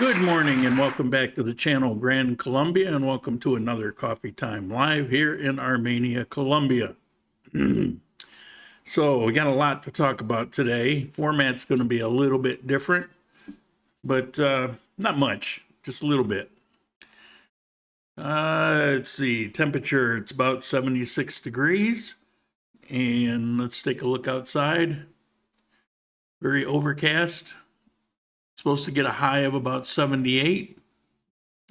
Good morning and welcome back to the channel Grand Colombia, and welcome to another Coffee Time Live here in Armenia, Colombia. So we got a lot to talk about today. Format's going to be a little bit different, but not much, just a little bit. Let's see, temperature, it's about 76 degrees. And let's take a look outside. Very overcast. Supposed to get a high of about 78.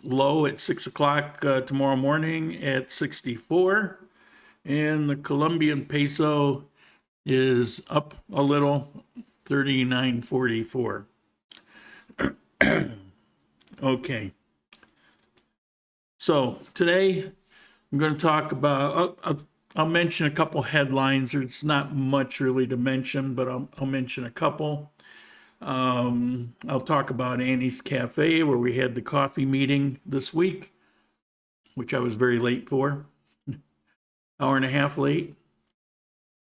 Low at 6 o'clock tomorrow morning at 64. And the Colombian peso is up a little, 39.44. Okay. So today I'm going to talk about, I'll mention a couple headlines. There's not much really to mention, but I'll mention a couple. I'll talk about Annie's Cafe, where we had the coffee meeting this week, which I was very late for, hour and a half late.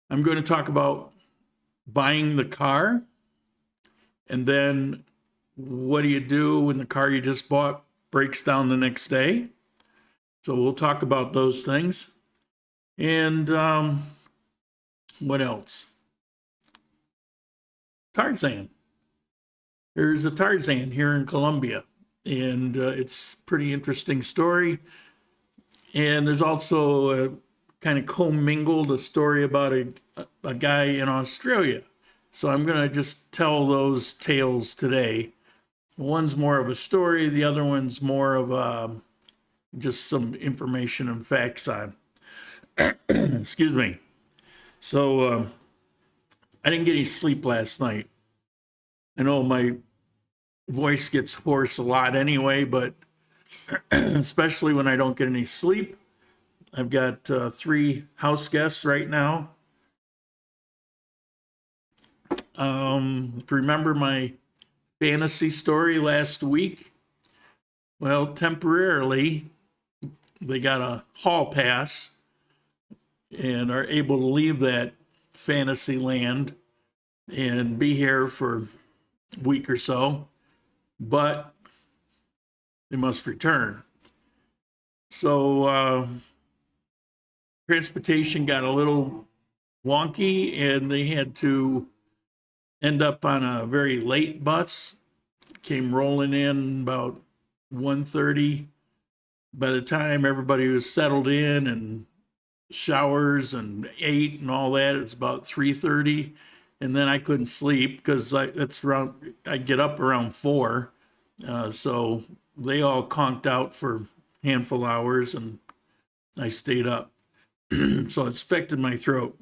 I'm going to talk about buying the car, and then what do you do when the car you just bought breaks down the next day? So we'll talk about those things. And what else? Tarzan. There's a Tarzan here in Colombia, and it's a pretty interesting story. And there's also a kind of commingled a story about a guy in Australia. So I'm going to just tell those tales today. One's more of a story, the other one's more of just some information and facts on. Excuse me. So I didn't get any sleep last night. I know my voice gets hoarse a lot anyway, but especially when I don't get any sleep. I've got 3 house guests right now. Remember my fantasy story last week? Well, temporarily, they got a hall pass and are able to leave that fantasy land and be here for a week or so, but they must return. So transportation got a little wonky, and they had to end up on a very late bus. Came rolling in about 1:30. By the time everybody was settled in and showers and ate and all that, it's about 3:30. And then I couldn't sleep because I get up around 4. So they all conked out for a handful of hours, and I stayed up. So it's affected my throat,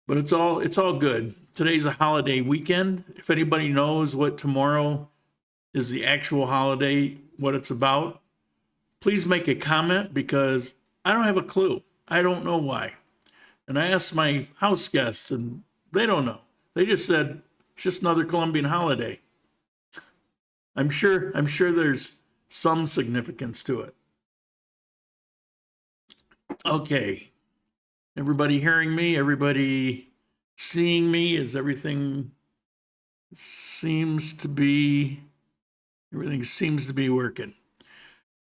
but it's all good. Today's a holiday weekend. If anybody knows what tomorrow is the actual holiday, what it's about, please make a comment, because I don't have a clue. I don't know why. And I asked my house guests, and they don't know. They just said it's just another Colombian holiday. I'm sure there's some significance to it. Okay. Everybody hearing me? Everybody seeing me? Everything seems to be working.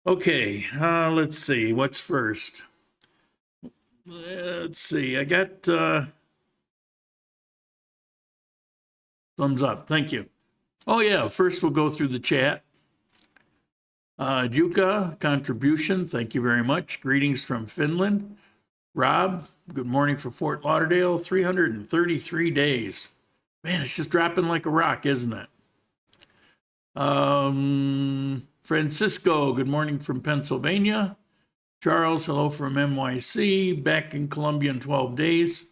Okay, let's see. What's first? Let's see. I got thumbs up. Thank you. Oh, yeah. First, we'll go through the chat. Juka, contribution. Thank you very much. Greetings from Finland. Rob, good morning from Fort Lauderdale. 333 days. Man, it's just dropping like a rock, isn't it? Francisco, good morning from Pennsylvania. Charles, hello from NYC. Back in Colombia in 12 days.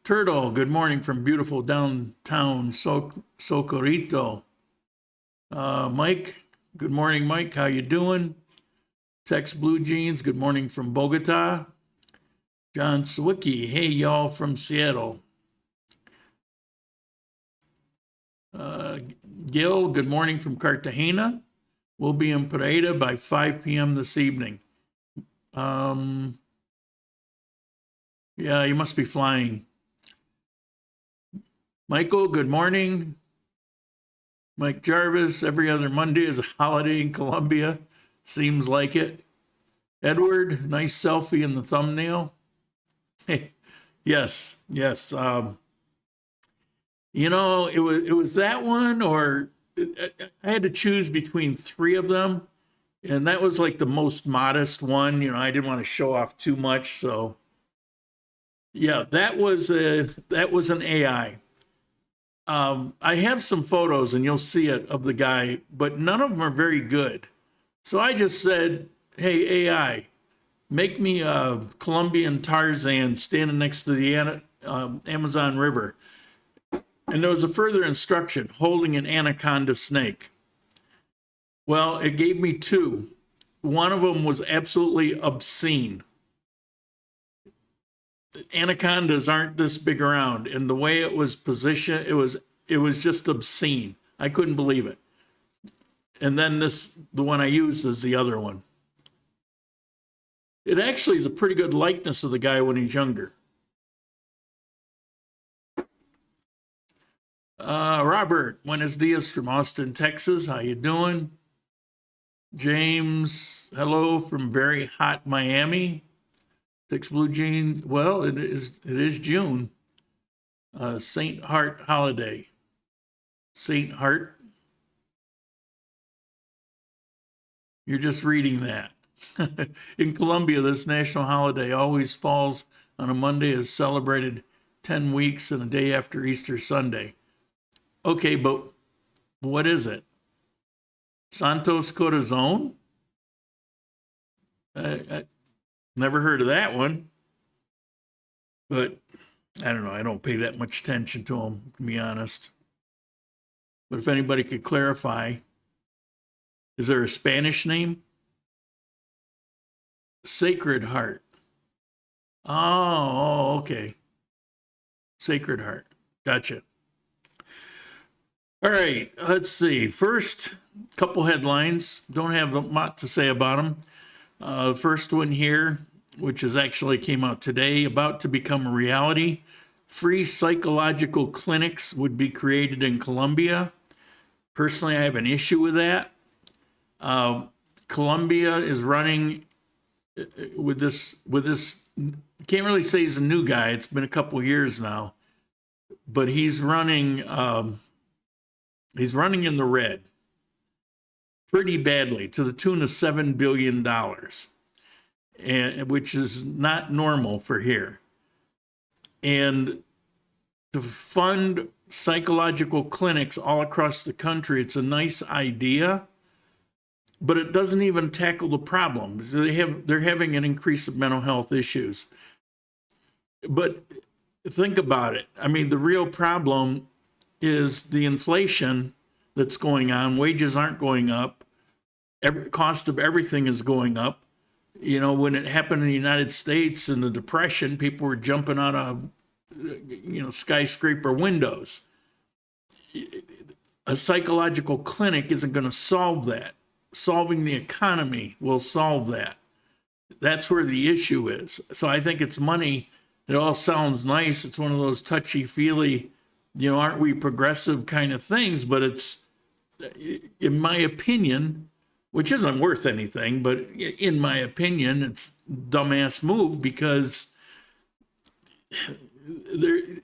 Turtle, good morning from beautiful downtown Socorrito. Mike, good morning, Mike. How you doing? Tex Blue Jeans, good morning from Bogota. John Sawicki, hey, y'all from Seattle. Gil, good morning from Cartagena. We'll be in Pareda by 5 p.m. this evening. Yeah, you must be flying. Michael, good morning. Mike Jarvis, every other Monday is a holiday in Colombia. Seems like it. Edward, nice selfie in the thumbnail. Yes, yes. You know, it was that one, or I had to choose between three of them, and that was like the most modest one. You know, I didn't want to show off too much, so yeah, that was an AI. I have some photos, and you'll see it, of the guy, but none of them are very good. So I just said, "Hey AI, make me a Colombian Tarzan standing next to the Amazon River." And there was a further instruction, holding an anaconda snake. Well, it gave me two. One of them was absolutely obscene. Anacondas aren't this big around, and the way it was positioned, it was just obscene. I couldn't believe it. And then the one I used is the other one. It actually is a pretty good likeness of the guy when he's younger. Robert, buenos dias from Austin, Texas. How you doing? James, hello from very hot Miami. Six blue jeans. Well, it is June. Saint Heart holiday. Saint Heart. You're just reading that. In Colombia, this national holiday always falls on a Monday, is celebrated 10 weeks and a day after Easter Sunday. Okay, but what is it? Santos Corazon? I never heard of that one. But I don't know. I don't pay that much attention to them, to be honest. But if anybody could clarify, is there a Spanish name? Sacred Heart. Oh, okay. Sacred Heart. Gotcha. All right, let's see. First, couple headlines. Don't have a lot to say about them. First one here, which is actually came out today, about to become a reality. Free psychological clinics would be created in Colombia. Personally, I have an issue with that. Colombia is running with this, can't really say he's a new guy. It's been a couple years now, but he's running in the red pretty badly, to the tune of $7 billion, and which is not normal for here. And to fund psychological clinics all across the country, it's a nice idea, but it doesn't even tackle the problem. They're having an increase of mental health issues. But think about it. I mean, the real problem is the inflation that's going on. Wages aren't going up. Cost of everything is going up. You know, when it happened in the United States in the Depression, people were jumping out of, skyscraper windows. A psychological clinic isn't going to solve that. Solving the economy will solve that. That's where the issue is. So I think it's money. It all sounds nice. It's one of those touchy-feely, aren't we progressive kind of things, but it's, in my opinion, which isn't worth anything, but in my opinion, it's a dumbass move, because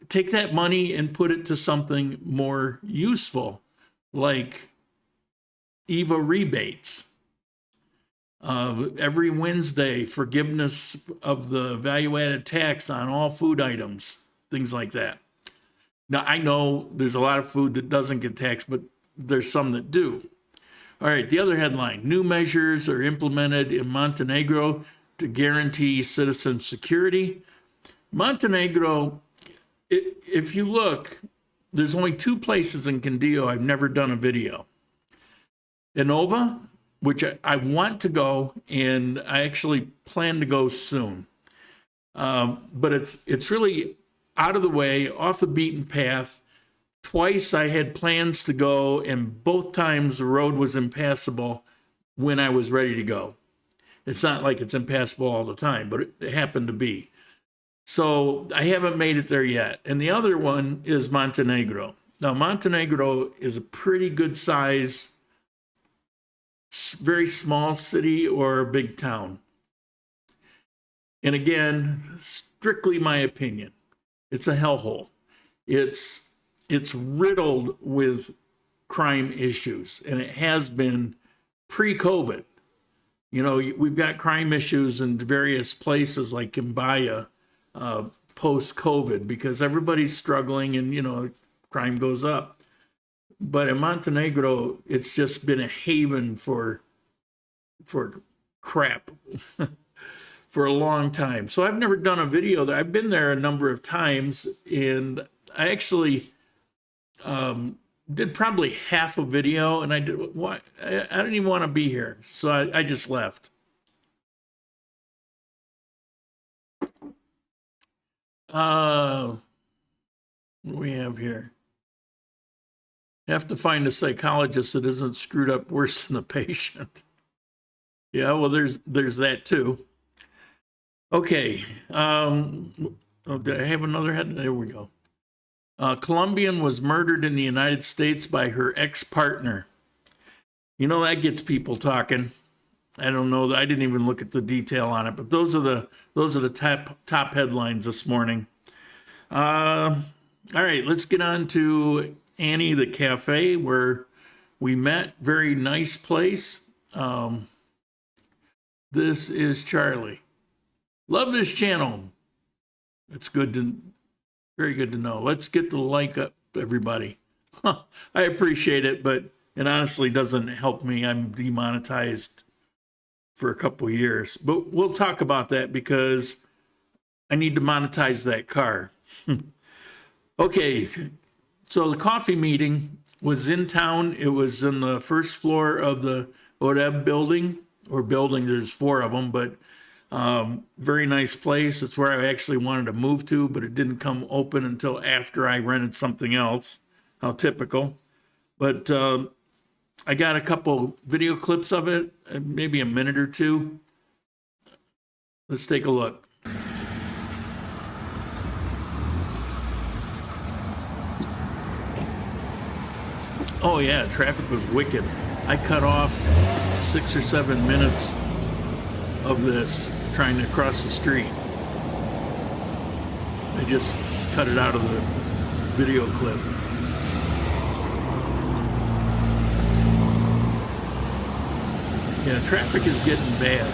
take that money and put it to something more useful, like EVA rebates. Every Wednesday, forgiveness of the value-added tax on all food items, things like that. Now, I know there's a lot of food that doesn't get taxed, but there's some that do. All right, the other headline: new measures are implemented in Montenegro to guarantee citizen security. Montenegro, if you look, there's only two places in Quindío I've never done a video. Innova, which I want to go, and I actually plan to go soon. But it's really out of the way, off the beaten path. Twice I had plans to go, and both times the road was impassable when I was ready to go. It's not like it's impassable all the time, but it happened to be. So I haven't made it there yet. And the other one is Montenegro. Now, Montenegro is a pretty good size, very small city or a big town. And again, strictly my opinion, it's a hellhole. It's riddled with crime issues, and it has been pre-COVID. You know, we've got crime issues in various places like Kimbaya post-COVID because everybody's struggling and, you know, crime goes up. But in Montenegro, it's just been a haven for crap for a long time. So I've never done a video there. I've been there a number of times, and I actually did probably half a video, and I didn't even want to be here, so I just left. What do we have here? Have to find a psychologist that isn't screwed up worse than the patient. Yeah, well, there's that too. Okay. Oh, did I have another head? There we go. Colombian was murdered in the United States by her ex-partner. You know, that gets people talking. I don't know. I didn't even look at the detail on it, but those are the top headlines this morning. All right, let's get on to Annie the Cafe, where we met. Very nice place. This is Charlie. Love this channel. It's very good to know. Let's get the like up, everybody. I appreciate it, but it honestly doesn't help me. I'm demonetized for a couple years, but we'll talk about that because I need to monetize that car. Okay, so the coffee meeting was in town. It was in the first floor of the ODEB building, or building. There's 4 of them, but very nice place. It's where I actually wanted to move to, but it didn't come open until after I rented something else. How typical. But I got a couple video clips of it, maybe a minute or two. Let's take a look. Oh yeah, traffic was wicked. I cut off 6 or 7 minutes of this trying to cross the street. I just cut it out of the video clip. Yeah, traffic is getting bad.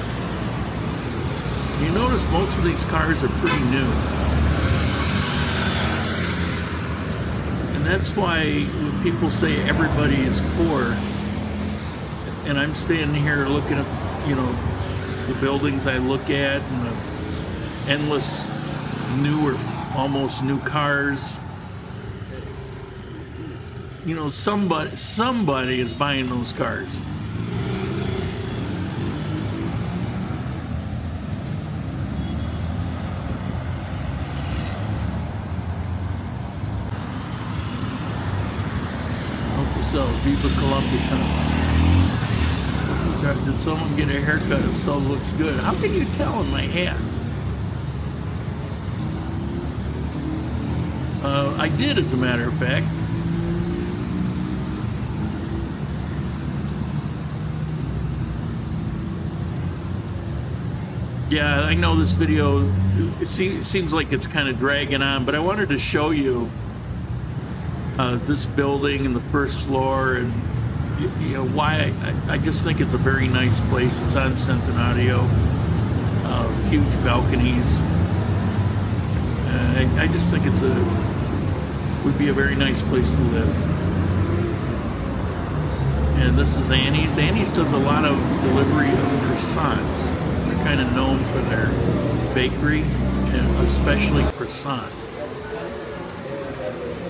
You notice most of these cars are pretty new. And that's why when people say everybody is poor, and I'm standing here looking at, you know, the buildings I look at and the endless new or almost new cars, you know, somebody is buying those cars. So, Viva Colombia. This is did someone get a haircut? If so, looks good. How can you tell in my hat? I did, as a matter of fact. Yeah, I know this video, it seems like it's kind of dragging on, but I wanted to show you this building and the first floor, and you know why I just think it's a very nice place. It's on Centenario, huge balconies. I just think would be a very nice place to live. And this is Annie's. Annie's does a lot of delivery of croissants. They're kind of known for their bakery, and especially croissant.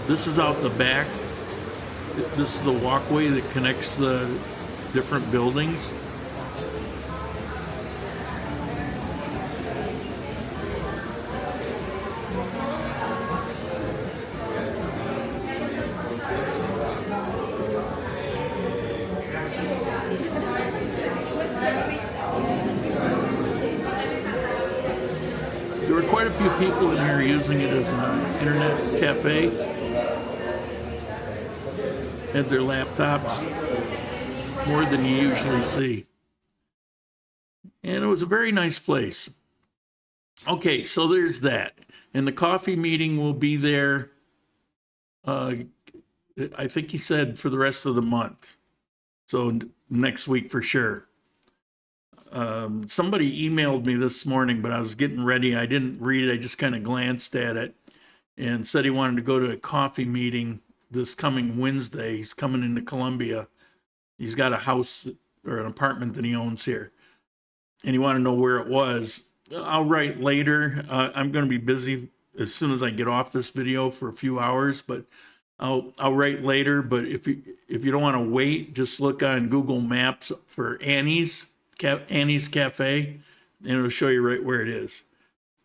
This is out the back. This is the walkway that connects the different buildings. There were quite a few people in here using it as an internet cafe. had their laptops, more than you usually see. And it was a very nice place. Okay, so there's that. And the coffee meeting will be there, I think he said for the rest of the month. So next week for sure. Somebody emailed me this morning, but I was getting ready. I didn't read it. I just kind of glanced at it and said he wanted to go to a coffee meeting this coming Wednesday. He's coming into Colombia. He's got a house or an apartment that he owns here. And he wanted to know where it was. I'll write later. I'm going to be busy as soon as I get off this video for a few hours, but I'll write later. But if you don't want to wait, just look on Google Maps for Annie's Cafe, and it'll show you right where it is.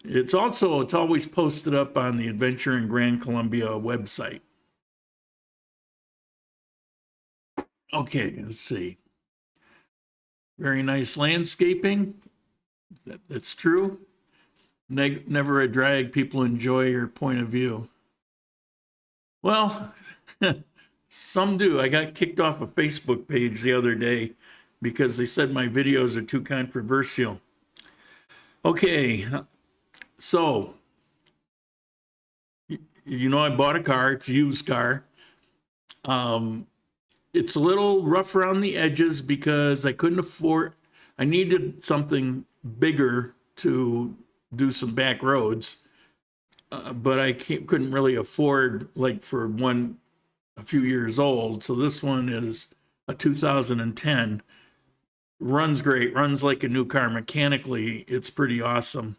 It's always posted up on the Adventure in Gran Colombia website. Okay, let's see. Very nice landscaping. That's true. Never a drag. People enjoy your point of view. Well, some do. I got kicked off a Facebook page the other day because they said my videos are too controversial. Okay, so, you know, I bought a car. It's a used car. It's a little rough around the edges because I couldn't afford, I needed something bigger to do some back roads, but I couldn't really afford, like, for one a few years old. So this one is a 2010. Runs great, runs like a new car. Mechanically, it's pretty awesome.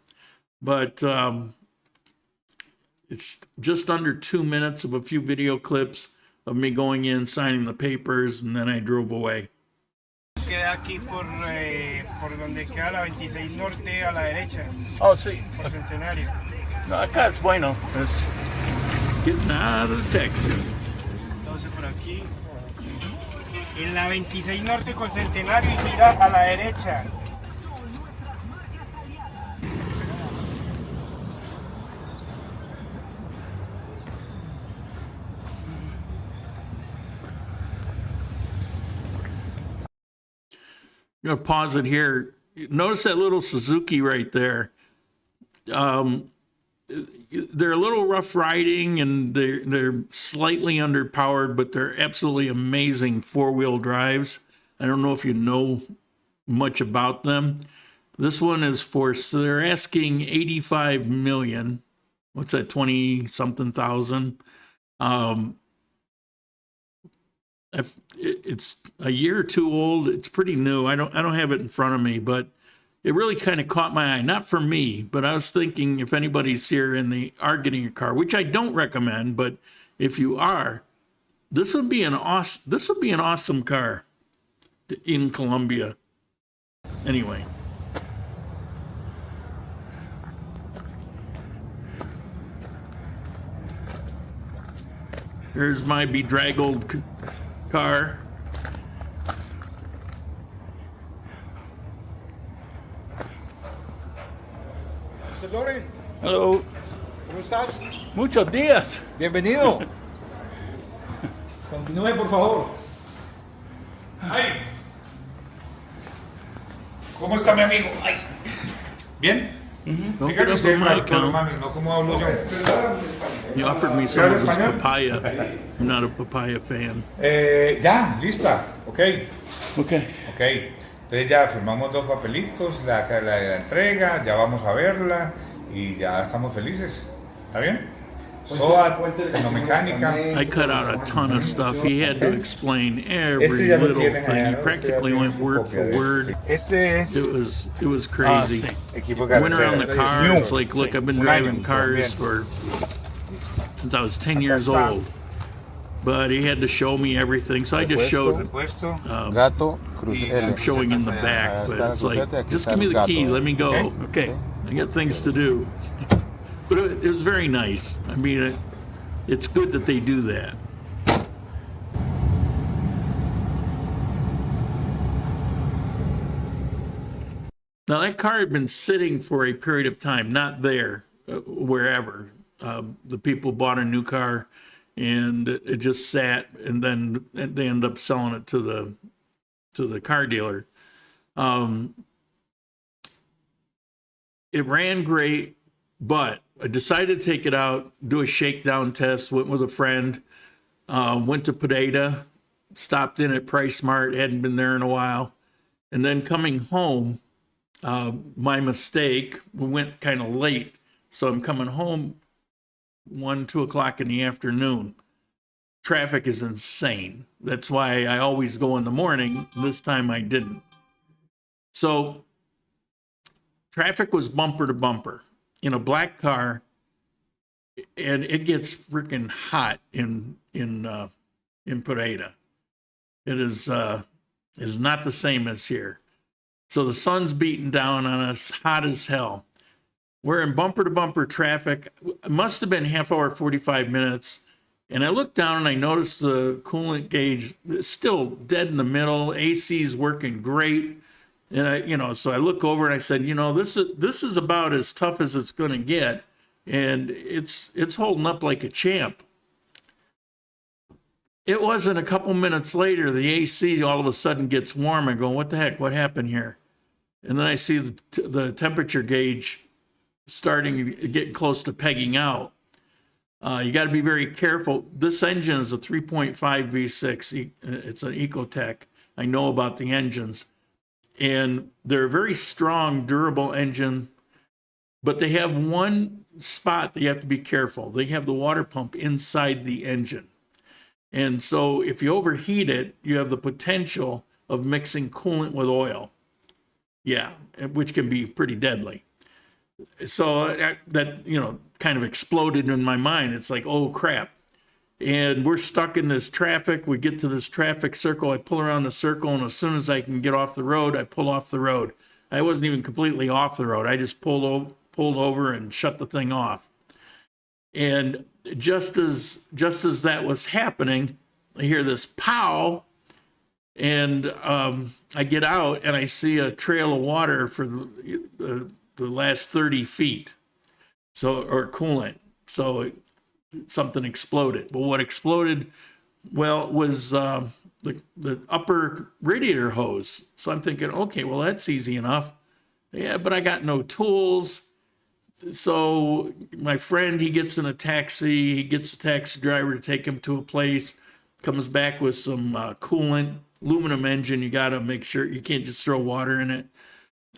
But it's just under 2 minutes of a few video clips of me going in, signing the papers, and then I drove away. Queda aquí por donde queda la 26 Norte a la derecha. Oh, sí. Por Centenario. No, acá es bueno. It's getting out of the taxi. Entonces por aquí. En la 26 Norte con Centenario y gira a la derecha. I'm going to pause it here. Notice that little Suzuki right there. They're a little rough riding and they're slightly underpowered, but they're absolutely amazing four-wheel drives. I don't know if you know much about them. This one is so they're asking 85 million. What's that, 20-something thousand? It's a year or two old. It's pretty new. I don't have it in front of me, but it really kind of caught my eye. Not for me, but I was thinking if anybody's here and they are getting a car, which I don't recommend, but if you are, this would be an awesome car in Colombia. Anyway. There's my bedraggled car. Mr. Loren, Hello. ¿cómo estás? Muchos días. Bienvenido. Continúe, por favor. Ay. ¿Cómo está mi amigo? Ay. ¿Bien? Don't Dígale get up usted, on my mami, account. no como hablo yo. He offered me some of his papaya. I'm not a papaya fan. Ya, lista. Ok. Okay. Ok. Entonces ya firmamos dos papelitos, la entrega, ya vamos a verla y ya estamos felices. ¿Está bien? SOAT, tecnomecánica. I cut out a ton of stuff. He had to explain every little thing. He practically went word for word. Este es It was crazy. equipo Went around the car. New. It's like, look, I've been driving cars since I was 10 years old. But he had to show me everything, so I just showed. Gato, I'm showing in the back, but it's like, just give me the key, let me go. Okay, I got things to do. But it was very nice. I mean, it's good that they do that. Now, that car had been sitting for a period of time, not there, wherever. The people bought a new car and it just sat, and then they ended up selling it to the car dealer. It ran great, but I decided to take it out, do a shakedown test, went with a friend, went to Pineda, stopped in at Price Mart, hadn't been there in a while. And then coming home, my mistake, we went kind of late. So I'm coming home 1, 2 o'clock in the afternoon. Traffic is insane. That's why I always go in the morning. This time I didn't. So traffic was bumper to bumper in a black car, and it gets freaking hot in Pineda. It is not the same as here. So the sun's beating down on us, hot as hell. We're in bumper to bumper traffic. It must have been half hour, 45 minutes. And I looked down and I noticed the coolant gauge is still dead in the middle. AC is working great. And so I look over and I said, this is about as tough as it's going to get. And it's holding up like a champ. It wasn't a couple minutes later, the AC all of a sudden gets warm. I go, what the heck? What happened here? And then I see the temperature gauge starting getting close to pegging out. You got to be very careful. This engine is a 3.5 V6. It's an Ecotech. I know about the engines. And they're a very strong, durable engine. But they have one spot that you have to be careful. They have the water pump inside the engine. And so if you overheat it, you have the potential of mixing coolant with oil. Yeah, which can be pretty deadly. So that, kind of exploded in my mind. It's like, oh, crap. And we're stuck in this traffic. We get to this traffic circle. I pull around the circle, and as soon as I can get off the road, I pull off the road. I wasn't even completely off the road. I just pulled over and shut the thing off. And just as that was happening, I hear this pow, and I get out and I see a trail of water for the last 30 feet, or coolant. So something exploded. Well, what exploded, was the upper radiator hose. So I'm thinking, okay, well, that's easy enough. Yeah, but I got no tools. So my friend, he gets in a taxi. He gets a taxi driver to take him to a place. Comes back with some coolant, aluminum engine. You got to make sure you can't just throw water in it.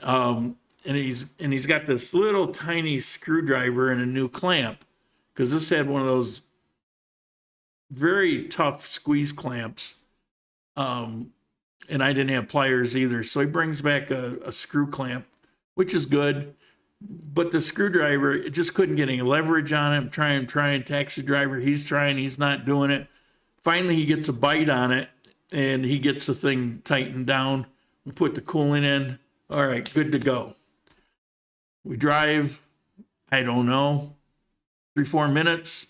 And he's got this little tiny screwdriver and a new clamp, because this had one of those very tough squeeze clamps. And I didn't have pliers either. So he brings back a screw clamp, which is good. But the screwdriver, it just couldn't get any leverage on it. I'm trying. Taxi driver, he's trying. He's not doing it. Finally, he gets a bite on it, and he gets the thing tightened down. We put the coolant in. All right, good to go. We drive, I don't know, 3-4 minutes.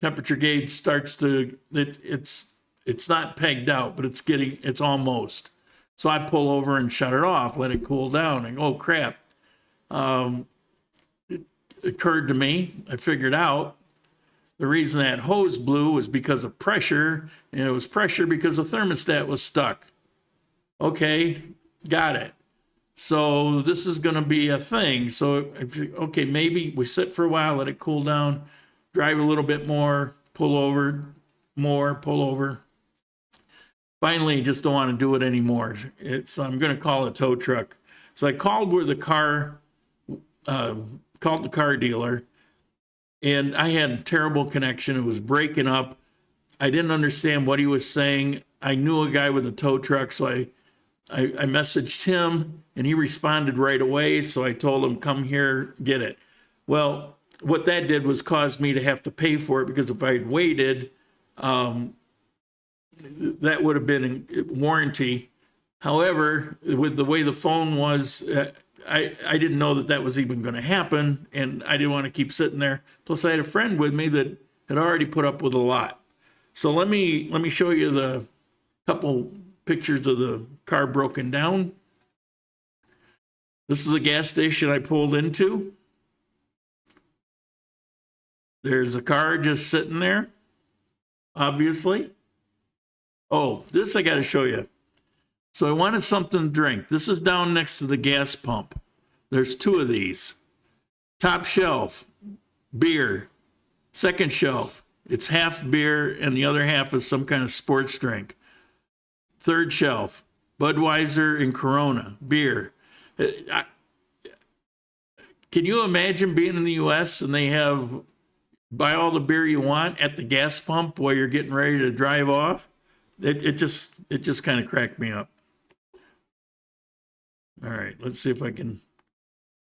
Temperature gauge starts to, it's not pegged out, but it's almost. So I pull over and shut it off, let it cool down, and oh crap. It occurred to me, I figured out the reason that hose blew was because of pressure, and it was pressure because the thermostat was stuck. Okay, got it. So this is going to be a thing. So, okay, maybe we sit for a while, let it cool down, drive a little bit more, pull over, more, pull over. Finally, just don't want to do it anymore. I'm going to call a tow truck. So I called the car dealer, and I had a terrible connection. It was breaking up. I didn't understand what he was saying. I knew a guy with a tow truck, so I messaged him, and he responded right away. So I told him, come here, get it. Well, what that did was cause me to have to pay for it, because if I'd waited, that would have been in warranty. However, with the way the phone was, I didn't know that was even going to happen, and I didn't want to keep sitting there. Plus, I had a friend with me that had already put up with a lot. So let me show you the couple pictures of the car broken down. This is a gas station I pulled into. There's a car just sitting there, obviously. Oh, this I got to show you. So I wanted something to drink. This is down next to the gas pump. There's 2 of these. Top shelf, beer. Second shelf, it's half beer and the other half is some kind of sports drink. Third shelf, Budweiser and Corona, beer. Can you imagine being in the U.S. and they have buy all the beer you want at the gas pump while you're getting ready to drive off? It just kind of cracked me up. All right, let's see if I can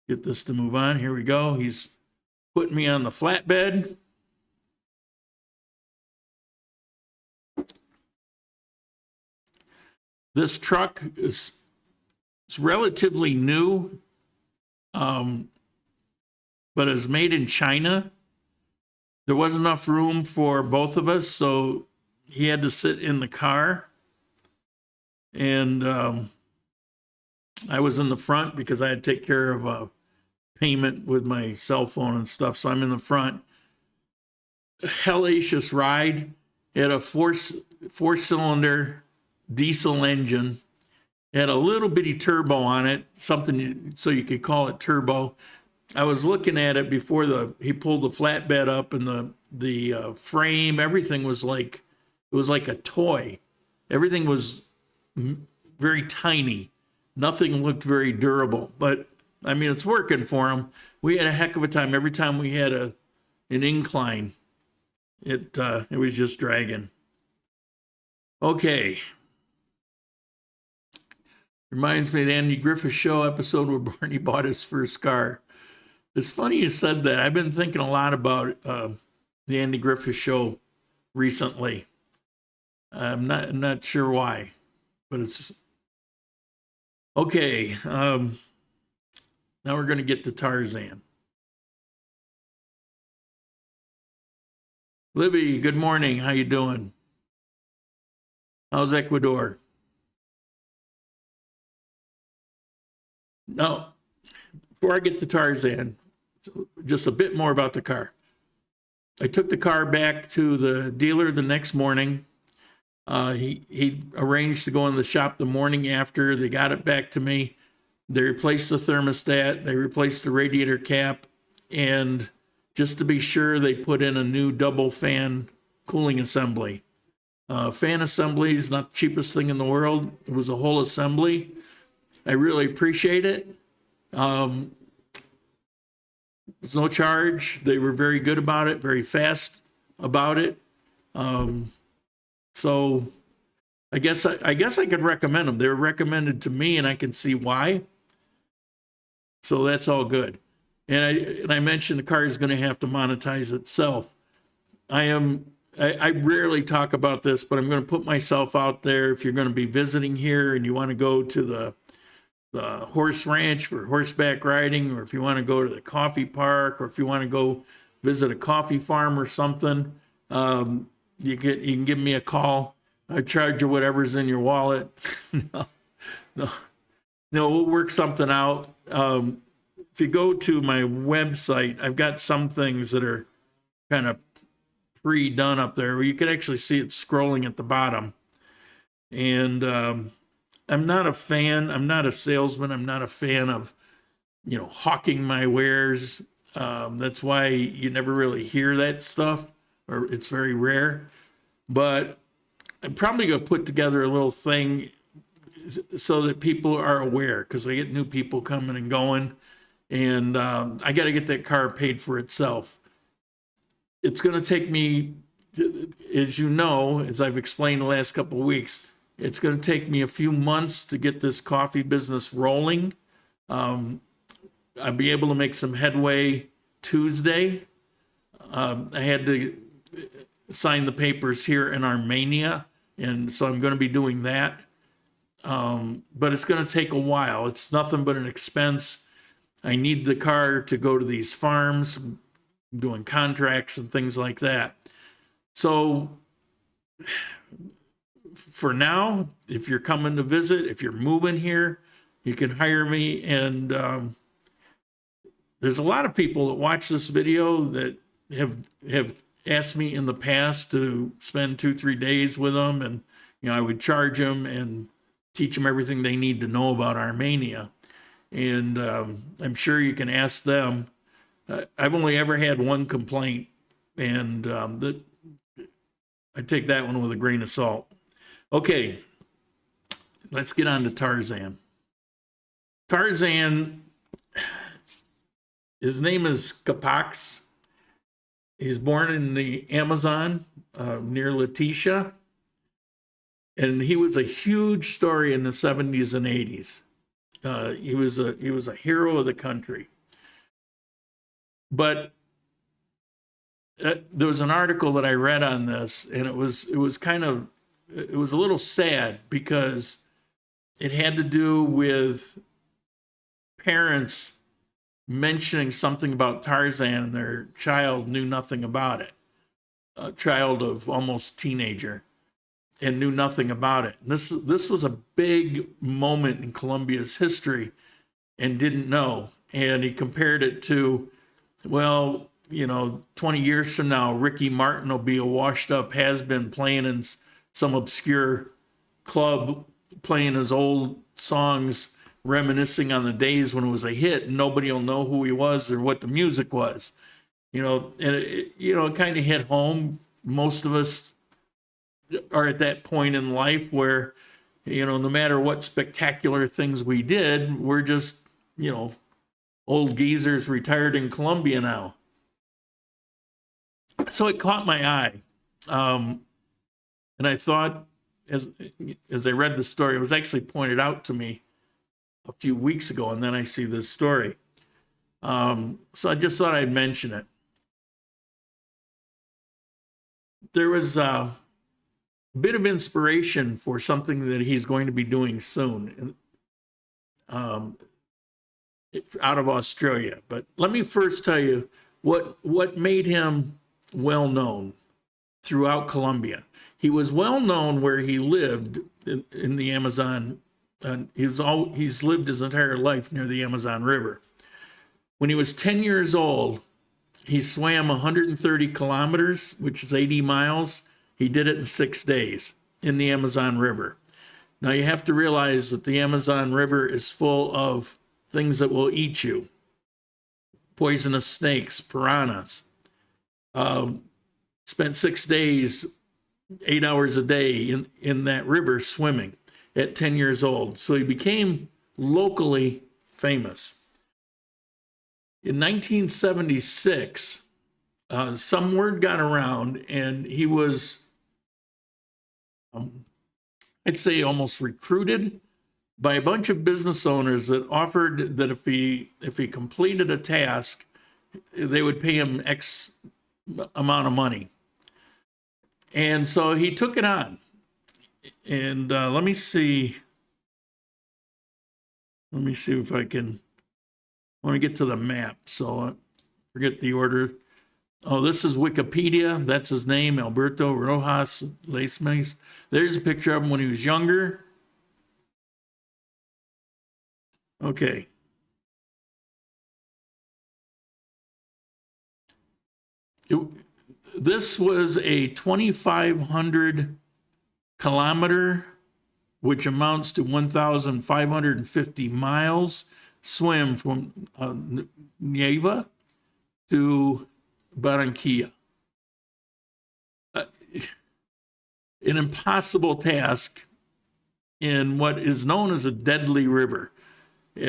get this to move on. Here we go. He's putting me on the flatbed. This truck is relatively new, but it's made in China. There wasn't enough room for both of us, so he had to sit in the car. And I was in the front because I had to take care of a payment with my cell phone and stuff, so I'm in the front. Hellacious ride. It had a four-cylinder diesel engine. It had a little bitty turbo on it, something so you could call it turbo. I was looking at it before he pulled the flatbed up, and the frame, everything was like, it was like a toy. Everything was very tiny. Nothing looked very durable, but I mean, it's working for him. We had a heck of a time. Every time we had an incline, it was just dragging. Okay. Reminds me of the Andy Griffith Show episode where Barney bought his first car. It's funny you said that. I've been thinking a lot about the Andy Griffith Show recently. I'm not sure why, but it's okay. Now we're going to get to Tarzan. Libby, good morning. How you doing? How's Ecuador? Now, before I get to Tarzan, just a bit more about the car. I took the car back to the dealer the next morning. He arranged to go in the shop the morning after. They got it back to me. They replaced the thermostat. They replaced the radiator cap. And just to be sure, they put in a new double fan cooling assembly. Fan assembly is not the cheapest thing in the world. It was a whole assembly. I really appreciate it. There's no charge. They were very good about it, very fast about it. So I guess I could recommend them. They were recommended to me, and I can see why. So that's all good. And I mentioned the car is going to have to monetize itself. I rarely talk about this, but I'm going to put myself out there. If you're going to be visiting here and you want to go to the horse ranch for horseback riding, or if you want to go to the coffee park, or if you want to go visit a coffee farm or something, you can give me a call. I charge you whatever's in your wallet. No, we'll work something out. If you go to my website, I've got some things that are kind of pre-done up there where you can actually see it scrolling at the bottom. And I'm not a fan. I'm not a salesman. I'm not a fan of, hawking my wares. That's why you never really hear that stuff, or it's very rare. But I'm probably going to put together a little thing so that people are aware, because I get new people coming and going, and I got to get that car paid for itself. It's going to take me, as you know, as I've explained the last couple of weeks, it's going to take me a few months to get this coffee business rolling. I'll be able to make some headway Tuesday. I had to sign the papers here in Armenia, and so I'm going to be doing that. But it's going to take a while. It's nothing but an expense. I need the car to go to these farms, doing contracts and things like that. So for now, if you're coming to visit, if you're moving here, you can hire me. And there's a lot of people that watch this video that have asked me in the past to spend 2-3 days with them, and I would charge them and teach them everything they need to know about Armenia. And I'm sure you can ask them. I've only ever had one complaint, and I take that one with a grain of salt. Okay, let's get on to Tarzan. Tarzan, his name is Capax. He's born in the Amazon near Leticia, and he was a huge story in the 70s and 80s. He was a hero of the country. But there was an article that I read on this, and it was a little sad because it had to do with parents mentioning something about Tarzan and their child knew nothing about it. A child of almost teenager, and knew nothing about it. And this was a big moment in Colombia's history and didn't know. And he compared it to, well, 20 years from now, Ricky Martin will be a washed up has-been playing in some obscure club, playing his old songs, reminiscing on the days when it was a hit, and nobody will know who he was or what the music was. And it kind of hit home. Most of us are at that point in life where, no matter what spectacular things we did, we're just, old geezers retired in Colombia now. So it caught my eye. And I thought, as I read the story, it was actually pointed out to me a few weeks ago, and then I see this story. So I just thought I'd mention it. There was a bit of inspiration for something that he's going to be doing soon out of Australia. But let me first tell you what made him well known throughout Colombia. He was well known where he lived in the Amazon. He's lived his entire life near the Amazon River. When he was 10 years old, he swam 130 kilometers, which is 80 miles. He did it in 6 days in the Amazon River. Now you have to realize that the Amazon River is full of things that will eat you. Poisonous snakes, piranhas. Spent 6 days, 8 hours a day in that river swimming at 10 years old. So he became locally famous. In 1976, some word got around, and he was, I'd say, almost recruited by a bunch of business owners that offered that if he completed a task, they would pay him X amount of money. And so he took it on. And let me see if I can. Let me get to the map. So forget the order. Oh, this is Wikipedia. That's his name, Alberto Rojas Leismes. There's a picture of him when he was younger. Okay. This was a 2,500 kilometer, which amounts to 1,550 miles, swim from Nieva to Barranquilla. An impossible task in what is known as a deadly river.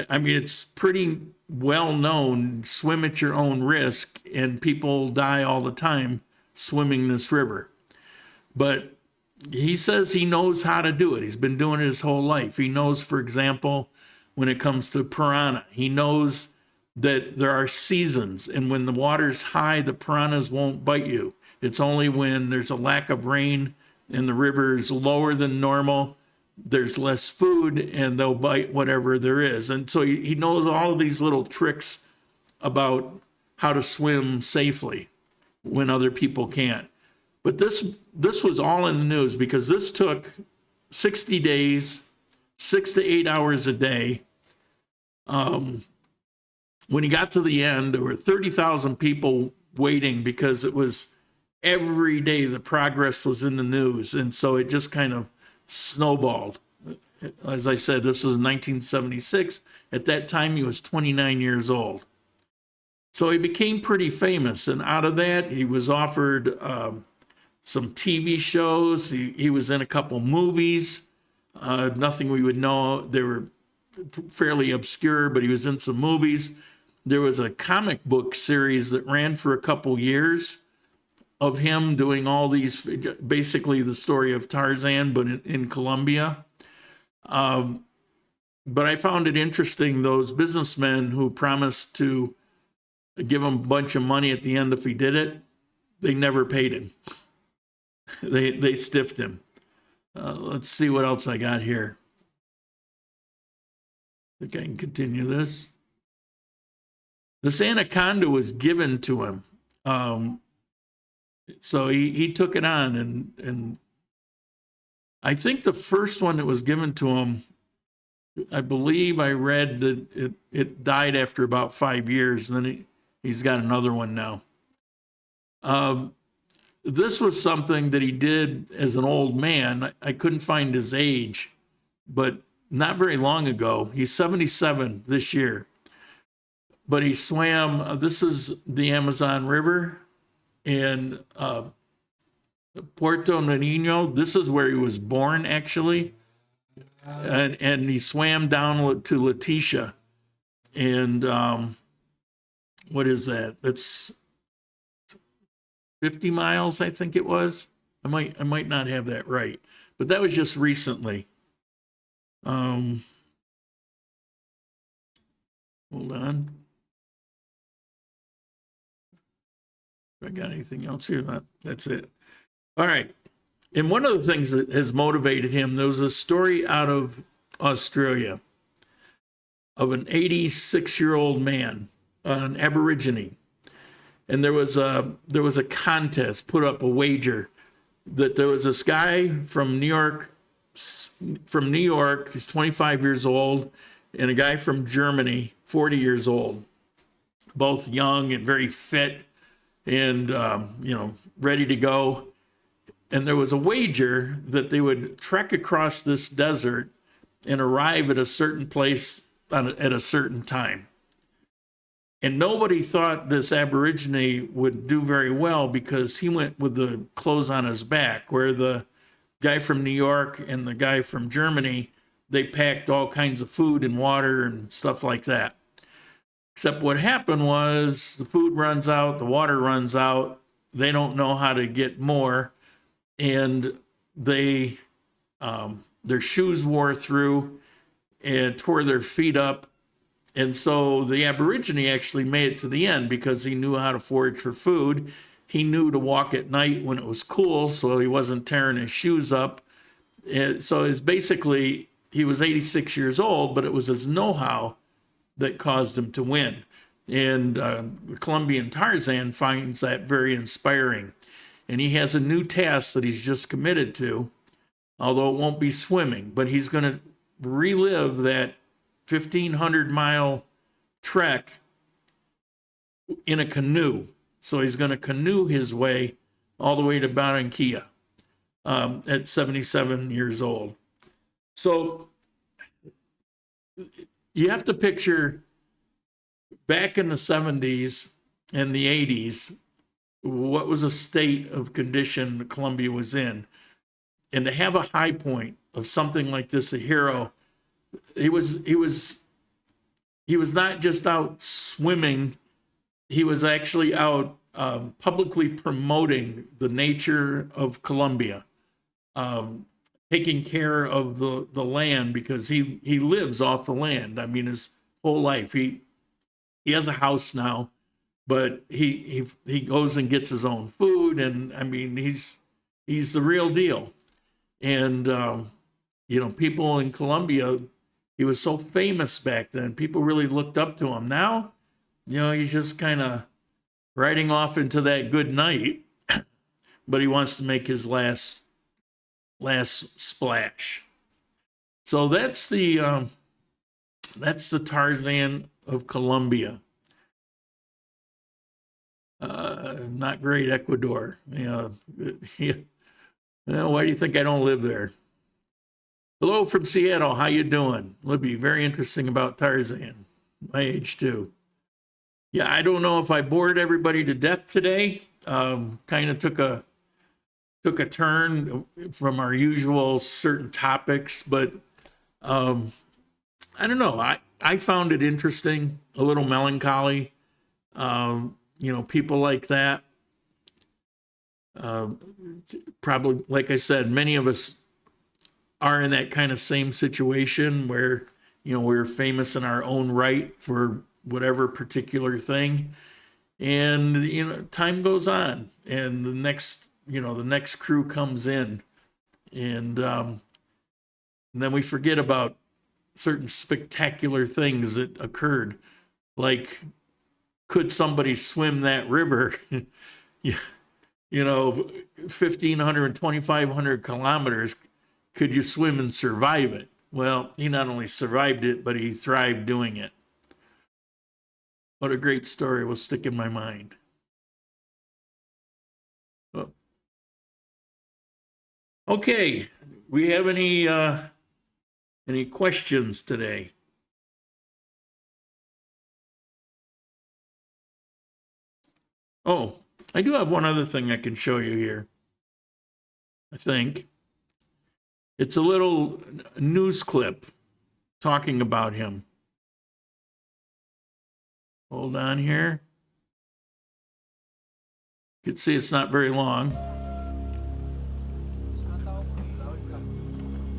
I mean, it's pretty well known, swim at your own risk, and people die all the time swimming this river. But he says he knows how to do it. He's been doing it his whole life. He knows, for example, when it comes to piranha, he knows that there are seasons, and when the water's high, the piranhas won't bite you. It's only when there's a lack of rain and the river is lower than normal, there's less food, and they'll bite whatever there is. And so he knows all of these little tricks about how to swim safely when other people can't. But this was all in the news because this took 60 days, 6 to 8 hours a day. When he got to the end, there were 30,000 people waiting because it was every day the progress was in the news. And so it just kind of snowballed. As I said, this was 1976. At that time, he was 29 years old. So he became pretty famous. And out of that, he was offered some TV shows. He was in a couple movies. Nothing we would know. They were fairly obscure, but he was in some movies. There was a comic book series that ran for a couple years of him doing all these, basically the story of Tarzan, but in Colombia. But I found it interesting, those businessmen who promised to give him a bunch of money at the end if he did it, they never paid him. They stiffed him. Let's see what else I got here. I think I can continue this. This anaconda was given to him. So he took it on, and I think the first one that was given to him, I believe I read that it died after about 5 years, and then he's got another one now. This was something that he did as an old man. I couldn't find his age, but not very long ago. He's 77 this year. But he swam, this is the Amazon River in Puerto Nino. This is where he was born, actually. And he swam down to Leticia. And what is that? That's 50 miles, I think it was. I might not have that right. But that was just recently. Hold on. If I got anything else here? No, that's it. All right. And one of the things that has motivated him, there was a story out of Australia of an 86-year-old man, an Aborigine. And there was a contest, put up a wager, that there was this guy from New York, he's 25 years old, and a guy from Germany, 40 years old, both young and very fit and, ready to go. And there was a wager that they would trek across this desert and arrive at a certain place at a certain time. And nobody thought this Aborigine would do very well because he went with the clothes on his back, where the guy from New York and the guy from Germany, they packed all kinds of food and water and stuff like that. Except what happened was the food runs out, the water runs out, they don't know how to get more, and their shoes wore through and tore their feet up. And so the Aborigine actually made it to the end because he knew how to forage for food. He knew to walk at night when it was cool, so he wasn't tearing his shoes up. And so it's basically, he was 86 years old, but it was his know-how that caused him to win. And Colombian Tarzan finds that very inspiring. And he has a new task that he's just committed to, although it won't be swimming, but he's going to relive that 1,500-mile trek in a canoe. So he's going to canoe his way all the way to Barranquilla at 77 years old. So you have to picture back in the 70s and the 80s, what was a state of condition Colombia was in. And to have a high point of something like this, a hero, he was not just out swimming, he was actually out publicly promoting the nature of Colombia, taking care of the land, because he lives off the land. I mean, his whole life. He has a house now, but he goes and gets his own food, and I mean, he's the real deal. And people in Colombia, he was so famous back then. People really looked up to him. Now, he's just kind of riding off into that good night, but he wants to make his last splash. So that's the Tarzan of Colombia. Not great, Ecuador. Yeah. Well, why do you think I don't live there? Hello from Seattle. How you doing? Libby, very interesting about Tarzan. My age too. Yeah, I don't know if I bored everybody to death today. Kind of took a turn from our usual certain topics, but I don't know. I found it interesting, a little melancholy. People like that. Probably, like I said, many of us are in that kind of same situation where, we're famous in our own right for whatever particular thing. And, time goes on and the next crew comes in and then we forget about certain spectacular things that occurred. Like, could somebody swim that river? 1,500, 2,500 kilometers. Could you swim and survive it? Well, he not only survived it, but he thrived doing it. What a great story will stick in my mind. Oh. Okay, we have any questions today? Oh, I do have one other thing I can show you here. I think it's a little news clip talking about him. Hold on here. You can see it's not very long.